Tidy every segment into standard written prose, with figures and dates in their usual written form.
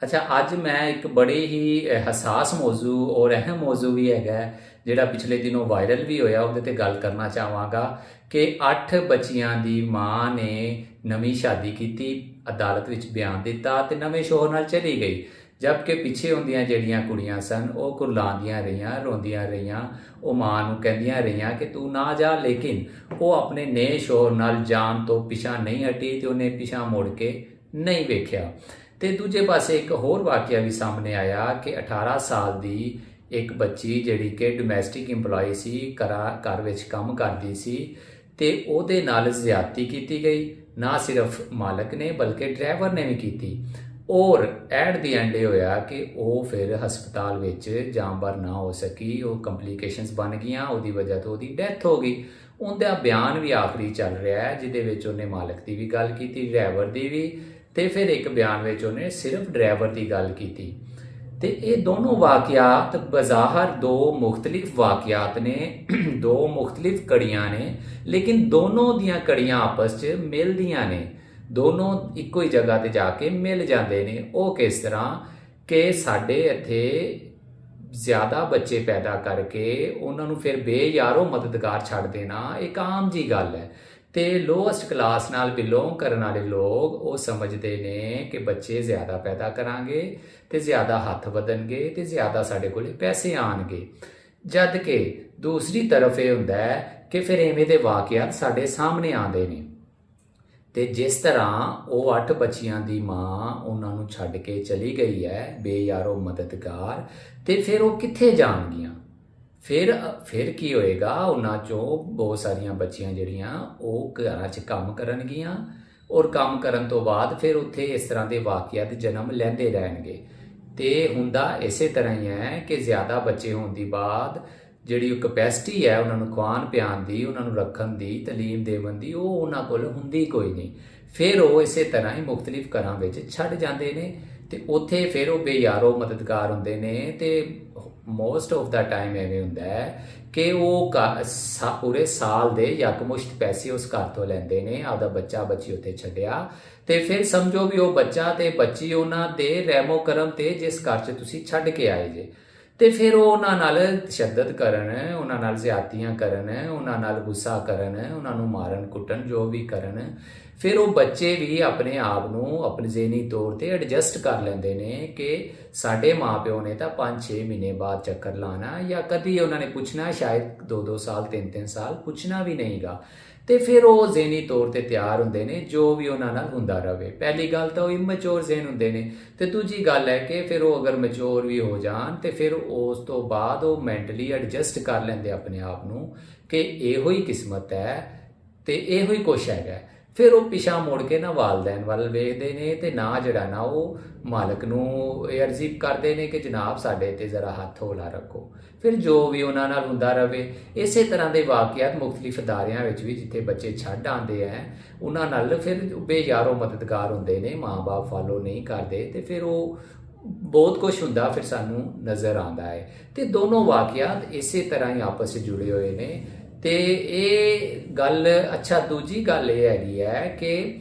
अच्छा, अज मैं एक बड़े ही हसास मौजू और अहम मौजू भी है ਜਿਹੜਾ ਪਿਛਲੇ ਦਿਨੋਂ ਵਾਇਰਲ ਵੀ ਹੋਇਆ, ਉਹਦੇ ਤੇ ਗੱਲ ਕਰਨਾ ਚਾਹਾਂਗਾ ਕਿ 8 ਬੱਚੀਆਂ ਦੀ ਮਾਂ ਨੇ ਨਵੀਂ ਸ਼ਾਦੀ ਕੀਤੀ, ਅਦਾਲਤ ਵਿੱਚ ਬਿਆਨ ਦਿੱਤਾ ਤੇ ਨਵੇਂ ਸ਼ੋਹਰ ਨਾਲ ਚਲੀ ਗਈ। ਜਦਕਿ ਪਿੱਛੇ ਹੁੰਦੀਆਂ ਜਿਹੜੀਆਂ ਕੁੜੀਆਂ ਸਨ ਉਹ ਕੁਰਲਾਉਂਦੀਆਂ ਰਹੀਆਂ, ਰੋਂਦੀਆਂ ਰਹੀਆਂ, ਉਹ ਮਾਂ ਨੂੰ ਕਹਿੰਦੀਆਂ ਰਹੀਆਂ ਕਿ ਤੂੰ ਨਾ ਜਾ, ਲੇਕਿਨ ਉਹ ਆਪਣੇ ਨਵੇਂ ਸ਼ੋਹਰ ਨਾਲ ਜਾਣ ਤੋਂ ਪਿਛਾਂ ਨਹੀਂ ਹਟੀ ਤੇ ਉਹਨੇ ਪਿਛਾਂ ਮੁੜ ਕੇ ਨਹੀਂ ਵੇਖਿਆ। ਤੇ ਦੂਜੇ ਪਾਸੇ ਇੱਕ ਹੋਰ ਵਾਕਿਆ ਵੀ ਸਾਹਮਣੇ ਆਇਆ ਕਿ 18 ਸਾਲ ਦੀ ਇੱਕ ਬੱਚੀ ਜਿਹੜੀ ਕਿ ਡੋਮੈਸਟਿਕ ਇੰਪਲੋਈ ਸੀ, ਘਰ ਵਿੱਚ ਕੰਮ ਕਰਦੀ ਸੀ ਤੇ ਉਹਦੇ ਨਾਲ ਜ਼ਿਆਦਤੀ ਕੀਤੀ ਗਈ। ਨਾ ਸਿਰਫ ਮਾਲਕ ਨੇ ਬਲਕਿ ਡਰਾਈਵਰ ਨੇ ਵੀ ਕੀਤੀ ਔਰ ਐਟ ਦੀ ਐਂਡ ਇਹ ਹੋਇਆ ਕਿ ਉਹ ਫਿਰ ਹਸਪਤਾਲ ਵਿੱਚ ਜਾਨਬਰ ਨਾ ਹੋ ਸਕੀ, ਉਹ ਕੰਪਲੀਕੇਸ਼ਨਸ ਬਣ ਗਈਆਂ, ਉਹਦੀ ਵਜ੍ਹਾ ਤੋਂ ਉਹਦੀ ਡੈਥ ਹੋ ਗਈ। ਉਹਦਾ ਬਿਆਨ ਵੀ ਆਖਰੀ ਚੱਲ ਰਿਹਾ ਹੈ ਜਿਹਦੇ ਵਿੱਚ ਉਹਨੇ ਮਾਲਕ ਦੀ ਵੀ ਗੱਲ ਕੀਤੀ, ਡਰਾਈਵਰ ਦੀ ਵੀ, ਤੇ ਫਿਰ ਇੱਕ ਬਿਆਨ ਵਿੱਚ ਉਹਨੇ ਸਿਰਫ ਡਰਾਈਵਰ ਦੀ ਗੱਲ ਕੀਤੀ। ਤੇ ਇਹ ਦੋਨੋਂ ਵਾਕਿਆਤ ਬਜ਼ਾਹਰ ਦੋ ਮੁਖਤਲਿਫ ਵਾਕਿਆਤ ਨੇ, ਦੋ ਮੁਖਤਲਿਫ ਕੜੀਆਂ ਨੇ, ਲੇਕਿਨ ਦੋਨੋਂ ਦੀਆਂ ਕੜੀਆਂ ਆਪਸ 'ਚ ਮਿਲਦੀਆਂ ਨੇ, ਦੋਨੋਂ ਇੱਕੋ ਹੀ ਜਗ੍ਹਾ ਤੇ ਜਾ ਕੇ ਮਿਲ ਜਾਂਦੇ ਨੇ। ਉਹ ਕਿਸ ਤਰ੍ਹਾਂ ਕਿ ਸਾਡੇ ਇੱਥੇ ਜ਼ਿਆਦਾ ਬੱਚੇ ਪੈਦਾ ਕਰਕੇ ਉਹਨਾਂ ਨੂੰ ਫਿਰ ਬੇਯਾਰੋ ਮਦਦਗਾਰ ਛੱਡ ਦੇਣਾ ਇੱਕ ਆਮ ਜੀ ਗੱਲ ਹੈ। ਤੇ ਲੋਐਸਟ ਕਲਾਸ ਨਾਲ ਬਿਲੋਂਗ ਕਰਨ ਵਾਲੇ ਲੋਕ ਉਹ ਸਮਝਦੇ ਨੇ ਕਿ ਬੱਚੇ ਜ਼ਿਆਦਾ ਪੈਦਾ ਕਰਾਂਗੇ ਤੇ ਜ਼ਿਆਦਾ ਹੱਥ ਵਧਣਗੇ ਤੇ ਜ਼ਿਆਦਾ ਸਾਡੇ ਕੋਲ ਪੈਸੇ ਆਣਗੇ, ਜਦ ਕਿ ਦੂਸਰੀ ਤਰਫ ਇਹ ਹੁੰਦਾ ਹੈ ਕਿ ਫਿਰ ਐਵੇਂ ਦੇ ਵਾਕਿਆਤ ਸਾਡੇ ਸਾਹਮਣੇ ਆਉਂਦੇ ਨੇ। ਤੇ ਜਿਸ ਤਰ੍ਹਾਂ ਉਹ 8 ਬੱਚੀਆਂ ਦੀ ਮਾਂ ਉਹਨਾਂ ਨੂੰ ਛੱਡ ਕੇ ਚਲੀ ਗਈ ਹੈ ਬੇਯਾਰੋ ਮਦਦਗਾਰ, ਤੇ ਫਿਰ ਉਹ ਕਿੱਥੇ ਜਾਣਗੀਆਂ? ਫਿਰ ਕੀ ਹੋਏਗਾ? ਉਹਨਾਂ 'ਚੋਂ ਬਹੁਤ ਸਾਰੀਆਂ ਬੱਚੀਆਂ ਜਿਹੜੀਆਂ ਉਹ ਘਰਾਂ 'ਚ ਕੰਮ ਕਰਨਗੀਆਂ ਔਰ ਕੰਮ ਕਰਨ ਤੋਂ ਬਾਅਦ ਫਿਰ ਉੱਥੇ ਇਸ ਤਰ੍ਹਾਂ ਦੇ ਵਾਕਿਆਤ ਜਨਮ ਲੈਂਦੇ ਰਹਿਣਗੇ। ਤੇ ਹੁੰਦਾ ਇਸੇ ਤਰ੍ਹਾਂ ਹੀ ਹੈ ਕਿ ਜ਼ਿਆਦਾ ਬੱਚੇ ਹੋਣ ਦੀ ਬਾਅਦ ਜਿਹੜੀ ਉਹ ਕਪੈਸਿਟੀ ਹੈ ਉਹਨਾਂ ਨੂੰ ਖਵਾਉਣ ਪਿਆਉਣ ਦੀ, ਉਹਨਾਂ ਨੂੰ ਰੱਖਣ ਦੀ, ਤਾਲੀਮ ਦੇਣ ਦੀ, ਉਹ ਉਹਨਾਂ ਕੋਲ ਹੁੰਦੀ ਕੋਈ ਨਹੀਂ। ਫਿਰ ਉਹ ਇਸੇ ਤਰ੍ਹਾਂ ਹੀ ਮੁਖਤਲਿਫ ਘਰਾਂ ਵਿੱਚ ਛੱਡ ਜਾਂਦੇ ਨੇ ਤੇ ਉੱਥੇ ਫਿਰ ਉਹ ਬੇਯਾਰੋ ਮਦਦਗਾਰ ਹੁੰਦੇ ਨੇ। ਤੇ ਮੋਸਟ ਆਫ ਦਾ ਟਾਈਮ ਐਵੇਂ ਹੁੰਦਾ ਹੈ ਕਿ ਉਹ ਪੂਰੇ ਸਾਲ ਦੇ ਯਕਮੁਸ਼ਤ ਪੈਸੇ ਉਸ ਘਰ ਤੋਂ ਲੈਂਦੇ ਨੇ, ਆਪਦਾ ਬੱਚਾ ਬੱਚੀ ਉੱਥੇ ਛੱਡਿਆ ਤੇ ਫਿਰ ਸਮਝੋ ਵੀ ਉਹ ਬੱਚਾ ਤੇ ਬੱਚੀ ਉਹਨਾਂ ਦੇ ਰਹਿਮੋ ਕਰਮ ਤੇ ਜਿਸ ਘਰ 'ਚ ਤੁਸੀਂ ਛੱਡ ਕੇ ਆਏ ਜੇ, ਤੇ ਫਿਰ ਉਹ ਉਹਨਾਂ ਨਾਲ ਤਸ਼ੱਦਦ ਕਰਨ, ਉਹਨਾਂ ਨਾਲ ਜ਼ਿਆਦਤੀਆਂ ਕਰਨ, ਉਹਨਾਂ ਨਾਲ ਗੁੱਸਾ ਕਰਨ, ਉਹਨਾਂ ਨੂੰ ਮਾਰਨ ਕੁੱਟਣ, ਜੋ ਵੀ ਕਰਨ। ਫਿਰ ਉਹ ਬੱਚੇ ਵੀ ਆਪਣੇ ਆਪ ਨੂੰ ਆਪਣੇ ਜ਼ਹਿਨੀ ਤੌਰ ਤੇ ਐਡਜਸਟ ਕਰ ਲੈਂਦੇ ਨੇ ਕਿ ਸਾਡੇ ਮਾਂ-ਪਿਓ ਨੇ ਤਾਂ 5-6 ਮਹੀਨੇ ਬਾਅਦ ਚੱਕਰ ਲਾਣਾ, ਜਾਂ ਕਦੀ ਉਹਨਾਂ ਨੇ ਪੁੱਛਣਾ, ਸ਼ਾਇਦ 2-2 ਸਾਲ 3-3 ਸਾਲ ਪੁੱਛਣਾ ਵੀ ਨਹੀਂਗਾ। ਤੇ ਫਿਰ ਉਹ ਜ਼ਹਿਨੀ ਤੌਰ ਤੇ ਤਿਆਰ ਹੁੰਦੇ ਨੇ ਜੋ ਵੀ ਉਹਨਾਂ ਨਾਲ ਹੁੰਦਾ ਰਹੇ। ਪਹਿਲੀ ਗੱਲ ਤਾਂ ਉਹ ਇਮੈਚੁਰ ਜ਼ਹਿਨ ਹੁੰਦੇ ਨੇ, ਤੇ ਦੂਜੀ ਗੱਲ ਹੈ ਕਿ ਫਿਰ ਉਹ ਅਗਰ ਮੈਚੁਰ ਵੀ ਹੋ ਜਾਣ ਤੇ ਫਿਰ ਉਸ ਤੋਂ ਬਾਅਦ ਉਹ ਮੈਂਟਲੀ ਐਡਜਸਟ ਕਰ ਲੈਂਦੇ ਆਪਣੇ ਆਪ ਨੂੰ ਕਿ ਇਹੋ ਹੀ ਕਿਸਮਤ ਹੈ ਤੇ ਇਹੋ ਹੀ ਕੁਛ ਹੈਗਾ। ਫਿਰ ਉਹ ਪਿਛਾਂ ਮੁੜ ਕੇ ਨਾ ਵਾਲਦੈਨ ਵੱਲ ਵੇਖਦੇ ਨੇ ਤੇ ਨਾ ਜਿਹੜਾ ਨਾ ਉਹ ਮਾਲਕ ਨੂੰ ਇਹ ਅਰਜ਼ੀ ਕਰਦੇ ਨੇ ਕਿ ਜਨਾਬ ਸਾਡੇ ਤੇ ਜ਼ਰਾ ਹੱਥ ਹੌਲਾ ਰੱਖੋ। ਫਿਰ ਜੋ ਵੀ ਉਹਨਾਂ ਨਾਲ ਹੁੰਦਾ ਰਹੇ। ਇਸੇ ਤਰ੍ਹਾਂ ਦੇ ਵਾਕਿਆਤ ਮੁਖਤਲਿਫ ਅਦਾਰਿਆਂ ਵਿੱਚ ਵੀ ਜਿੱਥੇ ਬੱਚੇ ਛੱਡ ਆਉਂਦੇ ਹੈ ਉਹਨਾਂ ਨਾਲ ਫਿਰ ਬੇਯਾਰੋ ਮਦਦਗਾਰ ਹੁੰਦੇ ਨੇ, ਮਾਂ-ਬਾਪ ਫਾਲੋ ਨਹੀਂ ਕਰਦੇ ਤੇ ਫਿਰ ਉਹ ਬਹੁਤ ਕੁਛ ਹੁੰਦਾ ਫਿਰ ਸਾਨੂੰ ਨਜ਼ਰ ਆਉਂਦਾ ਹੈ। ਤੇ ਦੋਨੋਂ ਵਾਕਿਆਤ ਇਸੇ ਤਰ੍ਹਾਂ ਹੀ ਆਪਸ ਵਿੱਚ ਜੁੜੇ ਹੋਏ ਨੇ। ਤੇ ਇਹ ਗੱਲ ਅੱਛਾ, ਦੂਜੀ ਗੱਲ ਇਹ ਹੈਗੀ ਹੈ ਕਿ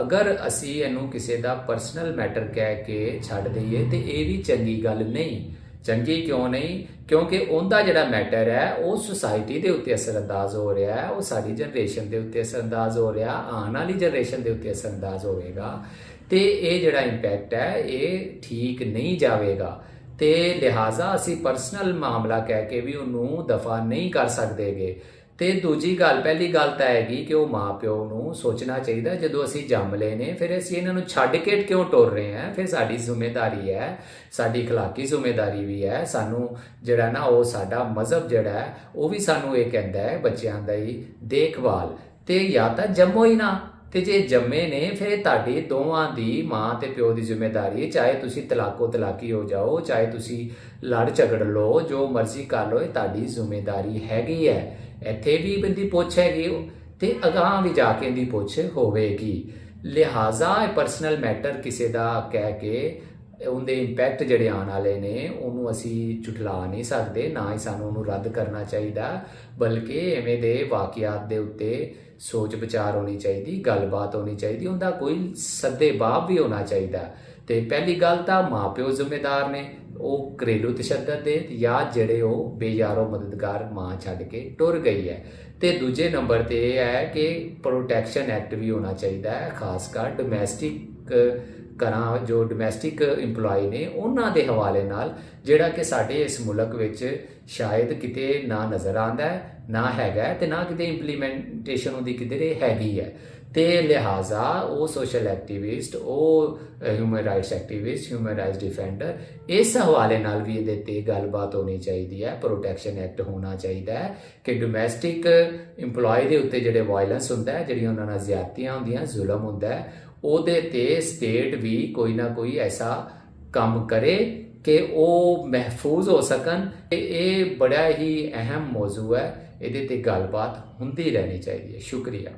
ਅਗਰ ਅਸੀਂ ਇਹਨੂੰ ਕਿਸੇ ਦਾ ਪਰਸਨਲ ਮੈਟਰ ਕਹਿ ਕੇ ਛੱਡ ਦਈਏ ਤੇ ਇਹ ਵੀ ਚੰਗੀ ਗੱਲ ਨਹੀਂ। ਚੰਗੀ ਕਿਉਂ ਨਹੀਂ? ਕਿਉਂਕਿ ਉਹਦਾ ਜਿਹੜਾ ਮੈਟਰ ਹੈ ਉਹ ਸੁਸਾਇਟੀ ਦੇ ਉੱਤੇ ਅਸਰਅੰਦਾਜ਼ ਹੋ ਰਿਹਾ ਹੈ, ਉਹ ਸਾਡੀ ਜਨਰੇਸ਼ਨ ਦੇ ਉੱਤੇ ਅਸਰਅੰਦਾਜ਼ ਹੋ ਰਿਹਾ, ਆਉਣ ਵਾਲੀ ਜਨਰੇਸ਼ਨ ਦੇ ਉੱਤੇ ਅਸਰਅੰਦਾਜ਼ ਹੋਵੇਗਾ ਤੇ ਇਹ ਜਿਹੜਾ ਇੰਪੈਕਟ ਹੈ ਇਹ ਠੀਕ ਨਹੀਂ ਜਾਵੇਗਾ। ਤੇ ਲਿਹਾਜ਼ਾ ਅਸੀਂ ਪਰਸਨਲ ਮਾਮਲਾ ਕਹਿ ਕੇ ਵੀ ਉਹਨੂੰ ਦਫਾ ਨਹੀਂ ਕਰ ਸਕਦੇਗੇ। ਤੇ ਦੂਜੀ ਗੱਲ, ਪਹਿਲੀ ਗੱਲ ਤਾਂ ਹੈਗੀ ਕਿ ਉਹ ਮਾਂ-ਪਿਓ ਨੂੰ ਸੋਚਣਾ ਚਾਹੀਦਾ ਜਦੋਂ ਅਸੀਂ ਜੰਮ ਲਏ ਨੇ ਫਿਰ ਅਸੀਂ ਇਹਨਾਂ ਨੂੰ ਛੱਡ ਕੇ ਕਿਉਂ ਟੁਰ ਰਹੇ ਹਾਂ। ਫਿਰ ਸਾਡੀ ਜ਼ਿੰਮੇਵਾਰੀ ਹੈ, ਸਾਡੀ ਅਖਲਾਕੀ ਜ਼ਿੰਮੇਵਾਰੀ ਵੀ ਹੈ, ਸਾਨੂੰ ਜਿਹੜਾ ਨਾ ਉਹ ਸਾਡਾ ਮਜ਼ਹਬ ਜਿਹੜਾ ਹੈ ਉਹ ਵੀ ਸਾਨੂੰ ਇਹ ਕਹਿੰਦਾ ਹੈ ਬੱਚਿਆਂ ਦਾ ਹੀ ਦੇਖਭਾਲ। ਤੇ ਜਾਂ ਤਾਂ ਜੰਮੋ ਹੀ ਨਾ, ਤੇ ਜੇ ਜੰਮੇ ਨੇ ਫਿਰ ਤੁਹਾਡੀ ਦੋਵਾਂ ਦੀ ਮਾਂ ਤੇ ਪਿਓ ਦੀ ਜ਼ਿੰਮੇਵਾਰੀ ਹੈ। ਚਾਹੇ ਤੁਸੀਂ ਤਲਾਕੋ ਤਲਾਕੀ ਹੋ ਜਾਓ, ਚਾਹੇ ਤੁਸੀਂ ਲੜ ਝਗੜ ਲਓ, ਜੋ ਮਰਜ਼ੀ ਕਰ ਲਓ, ਇਹ ਤੁਹਾਡੀ ਜ਼ਿੰਮੇਵਾਰੀ ਹੈਗੀ ਹੈ। ਇੱਥੇ ਵੀ ਇਹਦੀ ਪੁੱਛ ਹੈਗੀ ਤੇ ਅਗਾਂਹ ਵੀ ਜਾ ਕੇ ਇਹਦੀ ਪੁੱਛ ਹੋਵੇਗੀ। ਲਿਹਾਜ਼ਾ ਇਹ ਪਰਸਨਲ ਮੈਟਰ ਕਿਸੇ ਦਾ ਕਹਿ ਕੇ ਉਹਦੇ ਇੰਪੈਕਟ ਜਿਹੜੇ ਆਉਣ ਵਾਲੇ ਨੇ ਉਹਨੂੰ ਅਸੀਂ ਝੁਠਲਾ ਨਹੀਂ ਸਕਦੇ, ਨਾ ਹੀ ਸਾਨੂੰ ਉਹਨੂੰ ਰੱਦ ਕਰਨਾ ਚਾਹੀਦਾ, ਬਲਕਿ ਐਵੇਂ ਦੇ ਵਾਕਿਆਤ ਦੇ ਉੱਤੇ ਸੋਚ ਵਿਚਾਰ ਹੋਣੀ ਚਾਹੀਦੀ, ਗੱਲਬਾਤ ਹੋਣੀ ਚਾਹੀਦੀ, ਉਹਦਾ ਕੋਈ ਸੱਦੇ ਬਾਬ ਵੀ ਹੋਣਾ ਚਾਹੀਦਾ ਤੇ ਪਹਿਲੀ ਗੱਲ ਤਾਂ ਮਾਪਿਓ ਜ਼ਿੰਮੇਦਾਰ ਨੇ, ਉਹ ਘਰੇਲੂ ਤਸ਼ੱਦਦ ਦੇ, ਜਾਂ ਜਿਹੜੇ ਉਹ ਬੇਯਾਰੋ ਮਦਦਗਾਰ ਮਾਂ ਛੱਡ ਕੇ ਟੁਰ ਗਈ ਹੈ। ਤੇ ਦੂਜੇ ਨੰਬਰ ਤੇ ਇਹ ਹੈ ਕਿ ਪ੍ਰੋਟੈਕਸ਼ਨ ਐਕਟ ਵੀ ਹੋਣਾ ਚਾਹੀਦਾ ਹੈ, ਖਾਸ ਕਰ ਡੋਮੈਸਟਿਕ ਘਰਾਂ, ਜੋ ਡੋਮੈਸਟਿਕ EMPLOYE ਨੇ ਉਹਨਾਂ ਦੇ ਹਵਾਲੇ ਨਾਲ, ਜਿਹੜਾ ਕਿ ਸਾਡੇ ਇਸ ਮੁਲਕ ਵਿੱਚ ਸ਼ਾਇਦ ਕਿਤੇ ਨਾ ਨਜ਼ਰ ਆਉਂਦਾ ਹੈ, ਨਾ ਹੈਗਾ, ਤੇ ਨਾ ਕਿਤੇ ਇੰਪਲੀਮੈਂਟੇਸ਼ਨ ਉਹਦੀ ਕਿਧਰੇ ਹੈਗੀ ਹੈ। ਤੇ ਲਿਹਾਜ਼ਾ ਉਹ ਸੋਸ਼ਲ ਐਕਟੀਵਿਸਟ, ਉਹ human rights activist, human rights defender, ਇਸ ਹਵਾਲੇ ਨਾਲ ਵੀ ਇਹਦੇ ਤੇ ਗੱਲਬਾਤ ਹੋਣੀ ਚਾਹੀਦੀ ਹੈ। ਪ੍ਰੋਟੈਕਸ਼ਨ ਐਕਟ ਹੋਣਾ ਚਾਹੀਦਾ ਹੈ ਕਿ ਡੋਮੈਸਟਿਕ EMPLOYE ਦੇ ਉੱਤੇ ਜਿਹੜੇ ਵਾਇਲੈਂਸ ਹੁੰਦਾ ਹੈ, ਜਿਹੜੀਆਂ ਉਹਨਾਂ ਨਾਲ ਜ਼ਿਆਦਤੀਆਂ ਹੁੰਦੀਆਂ, ਜ਼ੁਲਮ ਹੁੰਦਾ ਹੈ, ਉਹਦੇ ਤੇ ਸਟੇਟ ਵੀ ਕੋਈ ਨਾ ਕੋਈ ਐਸਾ ਕੰਮ ਕਰੇ ਕਿ ਉਹ ਮਹਿਫੂਜ਼ ਹੋ ਸਕਣ। ਇਹ ਬੜਾ ਹੀ ਅਹਿਮ ਮੌਜੂ ਹੈ, ਇਹਦੇ ਤੇ ਗੱਲਬਾਤ ਹੁੰਦੀ ਰਹਿਣੀ ਚਾਹੀਦੀ ਹੈ। ਸ਼ੁਕਰੀਆ।